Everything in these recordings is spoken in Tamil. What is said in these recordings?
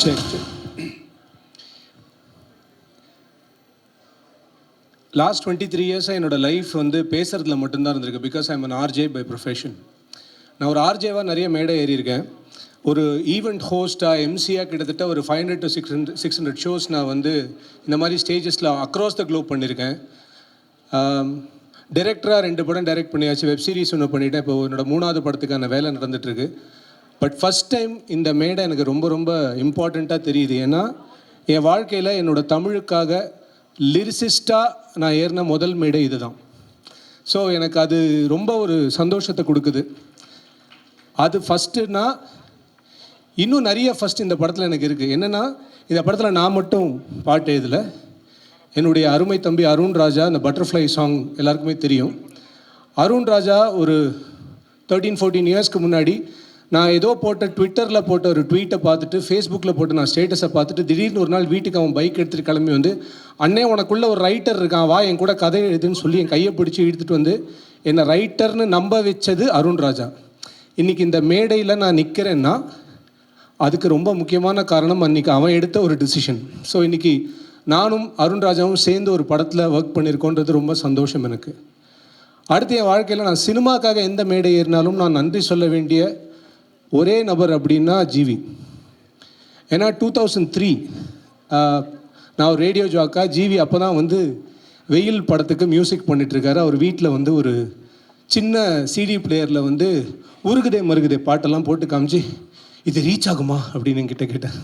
சரி. லாஸ்ட் 23 இயர்ஸாக என்னோடய லைஃப் வந்து பேசுகிறதுல மட்டும்தான் இருந்திருக்கு. Because I'm an RJ by profession. நான் ஒரு ஆர்ஜேவாக நிறைய மேடை ஏறியிருக்கேன். ஒரு ஈவெண்ட் ஹோஸ்ட்டாக எம்சியாக கிட்டத்தட்ட ஒரு 500 to 600 ஷோஸ் நான் வந்து இந்த மாதிரி ஸ்டேஜஸில் அக்ராஸ் த க்ளோப் பண்ணியிருக்கேன். டைரக்டராக 2 படம் டைரக்ட் பண்ணியாச்சு. வெப் சீரிஸ் ஒன்று பண்ணிவிட்டேன். இப்போ என்னோடய 3வது படத்துக்கான வேலை நடந்துகிட்ருக்கு. பட் ஃபஸ்ட் டைம் இந்த மேடை எனக்கு ரொம்ப ரொம்ப இம்பார்ட்டண்ட்டாக தெரியுது. ஏன்னா என் வாழ்க்கையில் என்னோடய தமிழுக்காக லிரிசிஸ்டாக நான் ஏறின முதல் மேடை இது தான். ஸோ எனக்கு அது ரொம்ப ஒரு சந்தோஷத்தை கொடுக்குது. அது ஃபஸ்ட்டுனா இன்னும் நிறைய ஃபஸ்ட் இந்த படத்தில் எனக்கு இருக்குது. என்னென்னா இந்த படத்தில் நான் மட்டும் பாட்டு எழுதலை. என்னுடைய அருமை தம்பி அருண் ராஜா, இந்த பட்டர்ஃப்ளை சாங் எல்லாருக்குமே தெரியும். அருண் ராஜா ஒரு 13-14 இயர்ஸ்க்கு முன்னாடி நான் ஏதோ ட்விட்டரில் போட்ட ஒரு ட்வீட்டை பார்த்துட்டு, ஃபேஸ்புக்கில் போட்டு நான் ஸ்டேட்டஸை பார்த்துட்டு, திடீர்னு ஒரு நாள் வீட்டுக்கு அவன் பைக் எடுத்துகிட்டு கிளம்பி வந்து, அண்ணே உனக்குள்ளே ஒரு ரைட்டர் இருக்கான், வா என் கூட கதை எழுதுன்னு சொல்லி என் கையை பிடிச்சி இழுத்துட்டு வந்து என்னை ரைட்டர்னு நம்ப வச்சது அருண் ராஜா. இன்றைக்கி இந்த மேடையில் நான் நிற்கிறேன்னா அதுக்கு ரொம்ப முக்கியமான காரணம் அன்றைக்கி அவன் எடுத்த ஒரு டிசிஷன். ஸோ இன்றைக்கி நானும் அருண் ராஜாவும் சேர்ந்து ஒரு படத்தில் ஒர்க் பண்ணியிருக்கோன்றது ரொம்ப சந்தோஷம் எனக்கு. அடுத்து என் வாழ்க்கையில் நான் சினிமாக்காக எந்த மேடை ஏறினாலும் நான் நன்றி சொல்ல வேண்டிய ஒரே நபர் அப்படின்னா ஜிவி. ஏன்னா 2003 நான் ஒரு ரேடியோ ஜாக்கா. ஜிவி அப்போ தான் வந்து வெயில் படத்துக்கு மியூசிக் பண்ணிகிட்ருக்காரு. அவர் வீட்டில் வந்து ஒரு சின்ன சிடி பிளேயரில் வந்து உருகுதே மருகுதே பாட்டெல்லாம் போட்டு காமிச்சு, இது ரீச் ஆகுமா அப்படின்னு என்கிட்ட கேட்டேன்.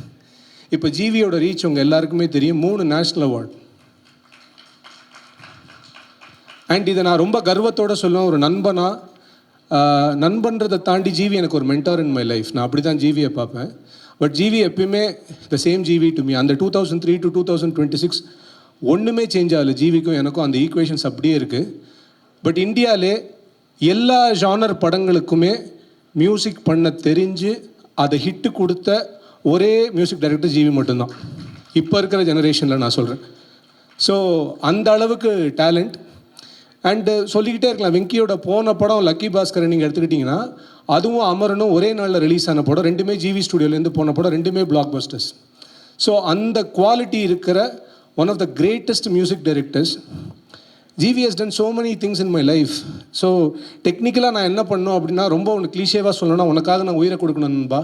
இப்போ ஜிவியோட ரீச் உங்கள் எல்லாருக்குமே தெரியும், 3 நேஷ்னல் அவார்டு. அண்ட் இதை நான் ரொம்ப கர்வத்தோடு சொல்லுவேன். ஒரு நண்பன்றதை தாண்டி ஜிவி எனக்கு ஒரு மென்டார் இன் மை லைஃப். நான் அப்படி தான் ஜிவியை பார்ப்பேன். பட் ஜிவி எப்பயுமே the same GV to me. அந்த 2003 to 2026 ஒன்றுமே சேஞ்ச் ஆகலை. ஜிவிக்கும் எனக்கும் அந்த ஈக்குவேஷன்ஸ் அப்படியே இருக்குது. பட் இந்தியாவிலே எல்லா ஜானர் படங்களுக்குமே மியூசிக் பண்ண தெரிஞ்சு அதை ஹிட்டு கொடுத்த ஒரே மியூசிக் டைரக்டர் ஜிவி மட்டும்தான், இப்போ இருக்கிற ஜெனரேஷனில் நான் சொல்கிறேன். ஸோ அந்த அளவுக்கு டேலண்ட். அண்டு சொல்லிக்கிட்டே இருக்கலாம். வெங்கியோட போன படம் லக்கி பாஸ்கரை நீங்கள் எடுத்துக்கிட்டிங்கன்னா அதுவும் அமரனும் ஒரே நாளில் ரிலீஸ் ஆன படம். 2மே ஜிவி ஸ்டுடியோலேருந்து போன படம். 2மே பிளாக் பஸ்டர்ஸ். ஸோ அந்த குவாலிட்டி இருக்கிற one of the greatest music directors. GV has done so many things in my life. So டெக்னிக்கலாக நான் என்ன பண்ணோம் அப்படின்னா, ரொம்ப ஒன்று கிளீஷேவாக சொல்லணும்னா, உனக்காக நான் உயிரை கொடுக்கணும்பா.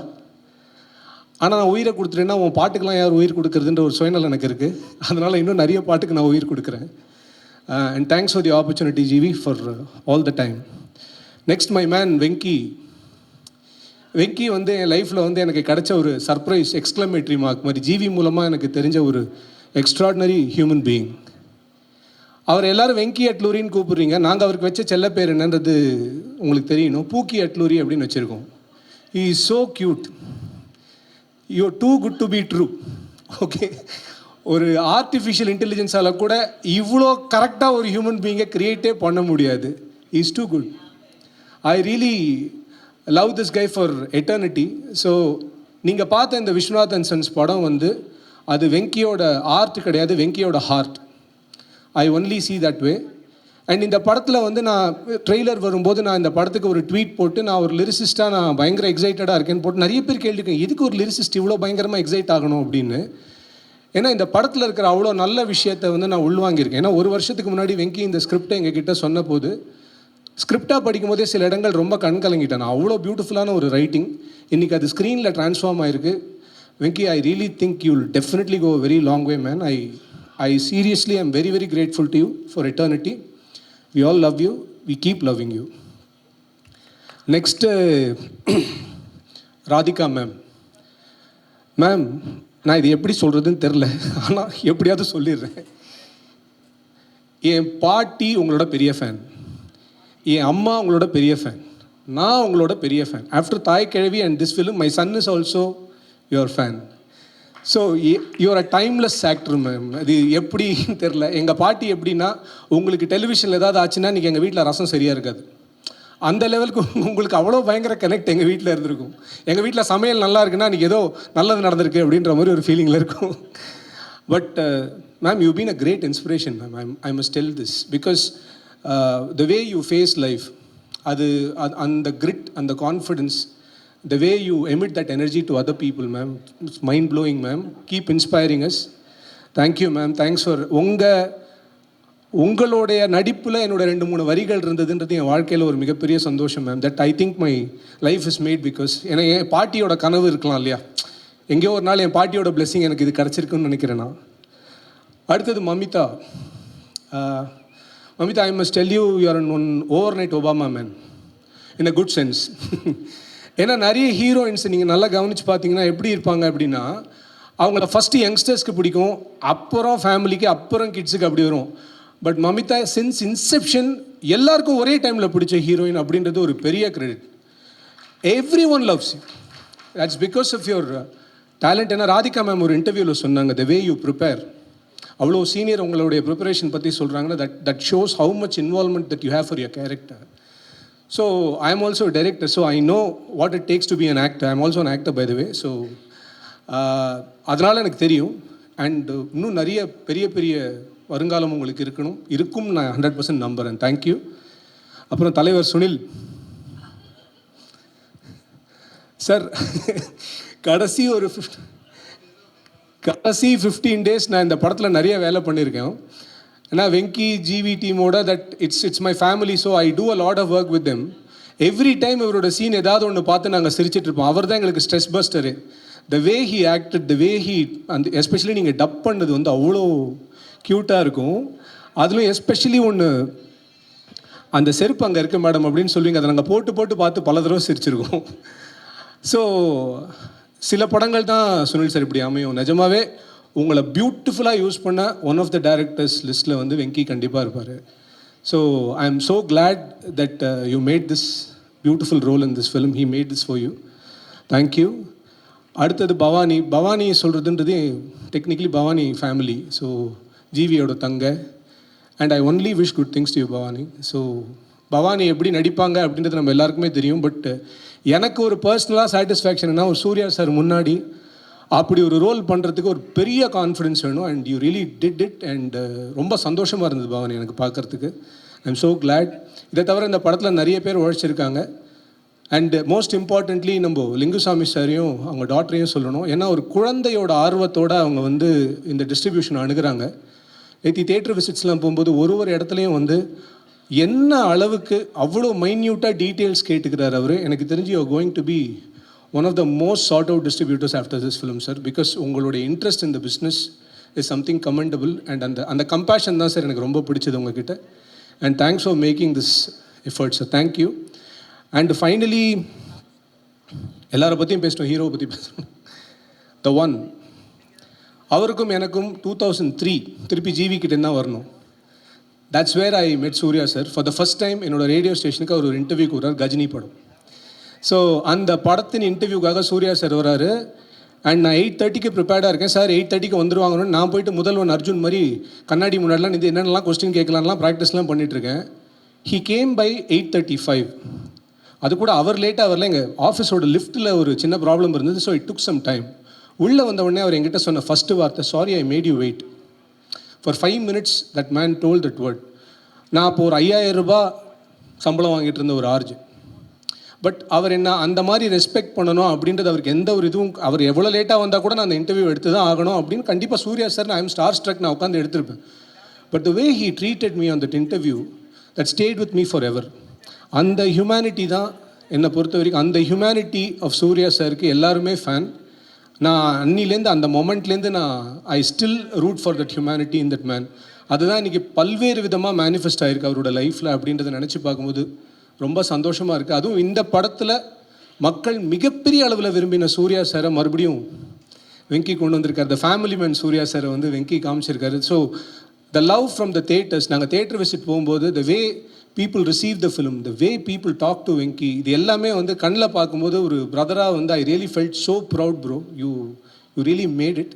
ஆனால் நான் உயிரை கொடுத்துட்டேன்னா உன் பாட்டுக்கெலாம் யார் உயிர் கொடுக்குறதுன்ற ஒரு சுயநலம் எனக்கு இருக்குது. அதனால் இன்னும் நிறைய பாட்டுக்கு நான் உயிர் கொடுக்குறேன். And thanks for the opportunity, GV, for all the time. Next, my man, Venky. Venky வந்து என் லைஃப்பில் வந்து எனக்கு கிடைச்ச ஒரு சர்ப்ரைஸ் எக்ஸ்க்ளமேட்ரி மார்க் மாதிரி. ஜிவி மூலமாக எனக்கு தெரிஞ்ச ஒரு எக்ஸ்ட்ராடினரி ஹியூமன் பீயிங். அவர் எல்லோரும் வெங்கி அட்லூரின்னு கூப்பிட்றீங்க. நாங்கள் அவருக்கு வச்ச செல்ல பேர் என்னன்றது உங்களுக்கு தெரியணும். பூக்கி அட்லூரி அப்படின்னு வச்சுருக்கோம். He is so cute. You are too good to be true. Okay, ஒரு ஆர்டிஃபிஷியல் இன்டெலிஜென்ஸால் கூட இவ்வளோ கரெக்டாக ஒரு ஹியூமன் பீயிங்கை க்ரியேட்டே பண்ண முடியாது. Is too good. I really love this guy for eternity. So நீங்கள் பார்த்த இந்த விஸ்வநாத் அண்ட் சன்ஸ் படம் வந்து அது வெங்கியோட ஆர்ட் கிடையாது, வெங்கியோட heart. I only see that way. And இந்த படத்தில் வந்து நான் ட்ரெய்லர் வரும்போது நான் இந்த படத்துக்கு ஒரு ட்வீட் போட்டு, நான் ஒரு லிரிசிஸ்ட்டாக நான் பயங்கர எக்ஸைட்டடாக இருக்கேன்னு போட்டு நிறைய பேர் கேள்விக்கேன், எதுக்கு ஒரு லிரிசிஸ்ட் இவ்வளோ பயங்கரமாக எக்ஸைட் ஆகணும் அப்படின்னு. ஏன்னா இந்த படத்தில் இருக்கிற அவ்வளோ நல்ல விஷயத்தை வந்து நான் உள்வாங்கியிருக்கேன். ஏன்னா ஒரு வருஷத்துக்கு முன்னாடி வெங்கி இந்த ஸ்கிரிப்டை எங்ககிட்ட சொன்ன போது, ஸ்கிரிப்டாக படிக்கும் போதே சில இடங்கள் ரொம்ப கண் கலங்கிட்டேன். அவ்வளோ பியூட்டிஃபுல்லான ஒரு ரைட்டிங். இன்றைக்கி அது ஸ்க்ரீனில் ட்ரான்ஸ்ஃபார்ம் ஆகிருக்கு. Venky, I really think you will definitely go very long way, man. I seriously I'm very very grateful to you for eternity. We all love you. We keep loving you. Next Radhika ma'am. Ma'am, நான் இது எப்படி சொல்கிறதுன்னு தெரில, ஆனால் எப்படியாவது சொல்லிடுறேன். என் பாட்டி உங்களோட பெரிய ஃபேன், என் அம்மா உங்களோட பெரிய ஃபேன், நான் உங்களோட பெரிய fan. After Thaai Kizhavi and this film, my son is also your fan. So you're a timeless actor ma'am. அது எப்படின்னு தெரில. எங்கள் பாட்டி எப்படின்னா, உங்களுக்கு டெலிவிஷனில் ஏதாவது ஆச்சுன்னா இன்றைக்கி எங்கள் வீட்டில் ரசம் சரியாக இருக்காது. அந்த லெவலுக்கு உங்களுக்கு அவ்வளோ பயங்கர கனெக்ட் எங்கள் வீட்டில் இருந்திருக்கும். எங்கள் வீட்டில் சமையல் நல்லா இருக்குன்னா இன்றைக்கி ஏதோ நல்லது நடந்திருக்கு அப்படின்ற மாதிரி ஒரு ஃபீலிங்கில் இருக்கும். But ma'am, you been a great inspiration ma'am. I must tell this because the way you face life, அது அந்த கிரிட், அந்த confidence, the way you emit that energy to other people, ma'am, it's mind blowing, ma'am. Keep inspiring us. Thank you, ma'am. Thanks for உங்களுடைய நடிப்பில் என்னோட 2-3 வரிகள் இருந்ததுன்றது என் வாழ்க்கையில் ஒரு மிகப்பெரிய சந்தோஷம், ma'am. That I think my life is made because எனக்கு என் பாட்டியோட கனவு இருக்கலாம் இல்லையா, எங்கேயோ ஒரு நாள் என் பாட்டியோட பிளெஸிங் எனக்கு இது கிடச்சிருக்குன்னு நினைக்கிறேன் நான். அடுத்தது மமிதா. மமிதா, ஐ must tell you are one over night Obama man in a good sense. ஏன்னா நிறைய ஹீரோயின்ஸ் நீங்கள் நல்லா கவனித்து பார்த்தீங்கன்னா எப்படி இருப்பாங்க அப்படின்னா, அவங்கள ஃபஸ்ட்டு யங்ஸ்டர்ஸ்க்கு பிடிக்கும், அப்புறம் ஃபேமிலிக்கு, அப்புறம் கிட்ஸுக்கு அப்படி வரும். பட் மமிதா சின்ஸ் இன்செப்ஷன் எல்லாருக்கும் ஒரே டைமில் பிடிச்ச ஹீரோயின் அப்படின்றது ஒரு பெரிய credit. Everyone loves you. That's because of your talent. ஏன்னா ராதிகா மேம் ஒரு இன்டர்வியூவில் சொன்னாங்க, த வே யூ ப்ரிப்பேர், அவ்வளோ சீனியர் உங்களுடைய ப்ரிப்பரேஷன் பற்றி சொல்கிறாங்கன்னா that shows how much involvement that you have for your character. So I am also director, so I know what it takes to be an actor. I am also an actor by the way. So அதனால் எனக்கு தெரியும். அண்ட் இன்னும் நிறைய பெரிய பெரிய வருங்காலம் உங்களுக்கு இருக்கும் நான் 100% நம்புகிறேன். தேங்க்யூ. அப்புறம் தலைவர் சுனில் சார், கடைசி 15 டேஸ் நான் இந்த படத்தில் நிறைய வேலை பண்ணியிருக்கேன். ஏன்னா வெங்கி ஜிவி டீமோட it's my family, so I do a lot of work with them. Every time இவரோட சீன் ஏதாவது ஒன்று பார்த்து நாங்கள் சிரிச்சிட்டு இருப்போம். அவர் தான் எங்களுக்கு stress buster. The way he acted, the way he, அந்த எஸ்பெஷலி நீங்கள் டப் பண்ணது வந்து அவ்வளோ க்யூட்டாக இருக்கும். அதுலேயும் எஸ்பெஷலி ஒன்று, அந்த செருப்பு அங்கே இருக்குது மேடம் அப்படின்னு சொல்லுவீங்க, அதை நாங்கள் போட்டு பார்த்து பல தடவை சிரிச்சிருக்கோம். ஸோ சில படங்கள் தான் சுனில் சார் இப்படி அமையும். நிஜமாகவே உங்களை பியூட்டிஃபுல்லாக யூஸ் பண்ண ஒன் ஆஃப் த டைரக்டர்ஸ் லிஸ்ட்டில் வந்து வெங்கி கண்டிப்பாக இருப்பார். So I am so glad that you made this beautiful role in this film. He made this for you. Thank you. அடுத்தது பவானி சொல்கிறதுன்றது டெக்னிக்கலி பவானி ஃபேமிலி, ஸோ ஜிவியோட தங்க. And I only wish good things to you Bhavani. So Bhavani எப்படி நடிப்பாங்க அப்படின்றது நம்ம எல்லாருக்குமே தெரியும். பட் எனக்கு ஒரு பர்சனலாக சாட்டிஸ்ஃபேக்ஷன்னா, ஒரு சூர்யா சார் முன்னாடி அப்படி ஒரு ரோல் பண்ணுறதுக்கு ஒரு பெரிய கான்ஃபிடென்ஸ் வேணும். And you really did it. And ரொம்ப சந்தோஷமாக இருந்தது பவானி எனக்கு பார்க்குறதுக்கு. ஐ எம் ஸோ கிளாட். இதை தவிர இந்த படத்தில் நிறைய பேர் உழைச்சிருக்காங்க. அண்ட் மோஸ்ட் இம்பார்ட்டண்ட்லி நம்ம லிங்குசாமி சாரையும் அவங்க டாக்டரையும் சொல்லணும். ஏன்னா ஒரு குழந்தையோட ஆர்வத்தோடு அவங்க வந்து இந்த டிஸ்ட்ரிபியூஷன் அணுகிறாங்க. நேற்று தேட்டர் விசிட்ஸ்லாம் போகும்போது ஒரு இடத்துலையும் வந்து என்ன அளவுக்கு அவ்வளோ மைன்யூட்டாக டீட்டெயில்ஸ் கேட்டுக்கிறார் அவர். எனக்கு தெரிஞ்சு you are going to be one of the most sought out distributors after this film sir. Because உங்களுடைய இன்ட்ரெஸ்ட் இந்த business is something commendable. And அந்த கம்பேஷன் தான் சார் எனக்கு ரொம்ப பிடிச்சது உங்ககிட்ட. And thanks for making this effort sir. Thank you. And finally எல்லாரை பற்றியும் பேசிட்டோம், ஹீரோவை பற்றி பேசணும். த ஒன், அவருக்கும் எனக்கும் 2003 திருப்பி ஜிவி கிட்டே தான் வரணும். That's where I met Surya sir for the first time. என்னோட ரேடியோ ஸ்டேஷனுக்கு அவர் ஒரு இன்டர்வியூ கூறார், கஜினி படம். ஸோ அந்த படத்தின் இன்டர்வியூக்காக சூர்யா சார் வராரு. அண்ட் நான் 8:30க்கு ப்ரிப்பேர்டாக இருக்கேன். சார் 8:30க்கு வந்துருவாங்கன்னு நான் போயிட்டு முதல்வன் அர்ஜுன் மாதிரி கண்ணாடி முன்னாடிலாம் இது என்னென்னலாம் கொஸ்டின் கேட்கலாம்லாம் ப்ராக்டிஸ்லாம் பண்ணிகிட்ருக்கேன். He came by 8:35. அது கூட அவர் லேட்டாக வரல, எங்கள் ஆஃபீஸோட லிஃப்ட்டில் ஒரு சின்ன ப்ராப்ளம் இருந்தது. So it took some time. உள்ளே வந்த உடனே அவர் என்கிட்ட சொன்ன ஃபஸ்ட்டு வார்த்தை, sorry I made you wait for 5 minutes. That man told that word. நான் அப்போ ஒரு 5000 ரூபாய் சம்பளம் வாங்கிட்டு இருந்த ஒரு ஆர்ஜு. பட் அவர் என்ன அந்த மாதிரி ரெஸ்பெக்ட் பண்ணணும் அப்படின்றது அவருக்கு எந்த ஒரு இதுவும், அவர் எவ்வளோ லேட்டாக வந்தால் கூட நான் அந்த இன்டர்வியூ எடுத்து தான் ஆகணும் அப்படின்னு கண்டிப்பாக Suriya sir I am star struck, நான் உட்காந்து எடுத்திருப்பேன். But the way he treated me on that interview that stayed with me forever எவர். அந்த ஹியூமனிட்டி தான் என்னை பொறுத்த வரைக்கும். அந்த ஹியூமனிட்டி ஆஃப் சூர்யா சாருக்கு எல்லாருமே ஃபேன். நான் அன்னிலேருந்து அந்த மொமெண்ட்லேருந்து நான் I still root for that humanity in that man. அதுதான் இன்றைக்கி பல்வேறு விதமாக மேனிஃபெஸ்ட் ஆகிருக்கு அவரோட லைஃப்பில் அப்படின்றத நினச்சி பார்க்கும்போது ரொம்ப சந்தோஷமாக இருக்குது. அதுவும் இந்த படத்தில் மக்கள் மிகப்பெரிய அளவில் விரும்பின சூர்யா சாரை மறுபடியும் வெங்கி கொண்டு வந்திருக்காரு. த ஃபேமிலி மேன் சூர்யா சாரை வந்து வெங்கி காமிச்சிருக்காரு. So the love from the theatres, நாங்கள் தேட்டர் விசிட் போகும்போது the way people receive the film, the way people talk to Venky, இது எல்லாமே வந்து கண்ணில் பார்க்கும்போது ஒரு பிரதராக வந்து I really felt so proud bro. You really made it.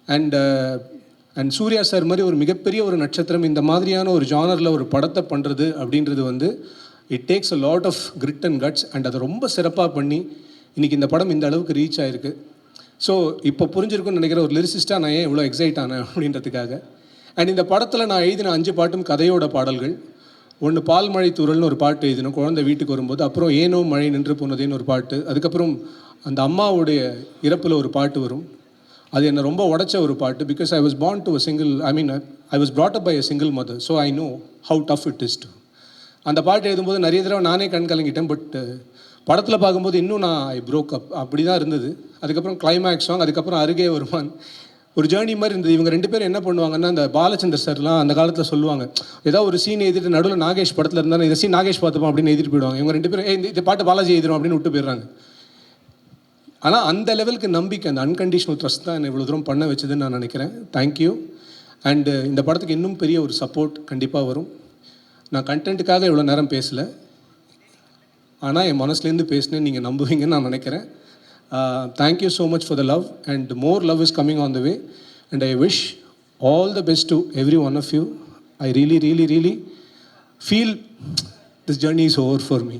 And Suriya sir மாதிரி ஒரு மிகப்பெரிய ஒரு நட்சத்திரம் இந்த மாதிரியான ஒரு ஜானரில் ஒரு படத்தை பண்ணுறது அப்படின்றது வந்து it takes a lot of grit and guts. And அதை ரொம்ப சிறப்பாக பண்ணி இன்றைக்கி இந்த படம் இந்த அளவுக்கு ரீச் ஆகிருக்கு. ஸோ இப்போ புரிஞ்சிருக்குன்னு நினைக்கிற ஒரு லிரிசிஸ்ட்டாக நான் ஏன் இவ்வளோ எக்ஸைட் ஆனேன் அப்படின்றதுக்காக. அண்ட் இந்த படத்தில் நான் எழுதின 5 பாட்டும் கதையோட பாடல்கள். ஒன்று பால் மழை தூறல்னு ஒரு பாட்டு எழுதினோம் குழந்தை வீட்டுக்கு வரும்போது. அப்புறம் ஏனோ மழை நின்று போனதேன்னு ஒரு பாட்டு. அதுக்கப்புறம் அந்த அம்மாவுடைய இறப்பில் ஒரு பாட்டு வரும். அது என்னை ரொம்ப உடைச்ச ஒரு பாட்டு. Because I was born to a single, I was brought up by a single mother, so I know how tough it is to. அந்த பாட்டு எழுதும்போது நிறைய தடவை நானே கண் கலங்கிட்டேன். பட் படத்தில் பார்க்கும்போது இன்னும் நான் ஐ broke up. அப்படி தான் இருந்தது. அதுக்கப்புறம் கிளைமேக்ஸ் சாங், அதுக்கப்புறம் அருகே வருமான், ஒரு ஜேர்னி மாதிரி இருந்தது. இவங்க 2 பேரும் என்ன பண்ணுவாங்கன்னா, அந்த பாலச்சந்தர் சார்லாம் அந்த காலத்தில் சொல்லுவாங்க, ஏதாவது ஒரு சீன் எழுதிட்டு நடுவில் நாகேஷ் படத்தில் இருந்தாலும் இந்த சீன் நாகேஷ் பார்த்துப்போம் அப்படின்னு எழுதிட்டு போயிடுவாங்க. இவங்க 2 பேரும் இந்த பாட்டு பாலாஜி எழுதிடும் அப்படின்னு விட்டு போயிடுறாங்க. ஆனால் அந்த லெவலுக்கு நம்பிக்கை, அந்த அன்கண்டிஷனல் ட்ரஸ்ட் தான் என்னை இவ்வளோ தூரம் பண்ண வச்சதுன்னு நான் நினைக்கிறேன். தேங்க்யூ. அண்டு இந்த படத்துக்கு இன்னும் பெரிய ஒரு சப்போர்ட் கண்டிப்பாக வரும். நான் கண்டென்ட்டுக்காக இவ்வளோ நேரம் பேசலை, ஆனால் என் மனசுலேருந்து பேசினேன்னு நீங்கள் நம்புவீங்கன்னு நான் நினைக்கிறேன். Thank you so much for the love, and more love is coming on the way, and I wish all the best to every one of you. I really feel this journey is over for me.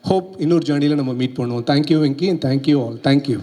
Hope இன்னொரு ஜர்னியில் நம்ம மீட் பண்ணுவோம். Thank you Venki, and thank you all. Thank you.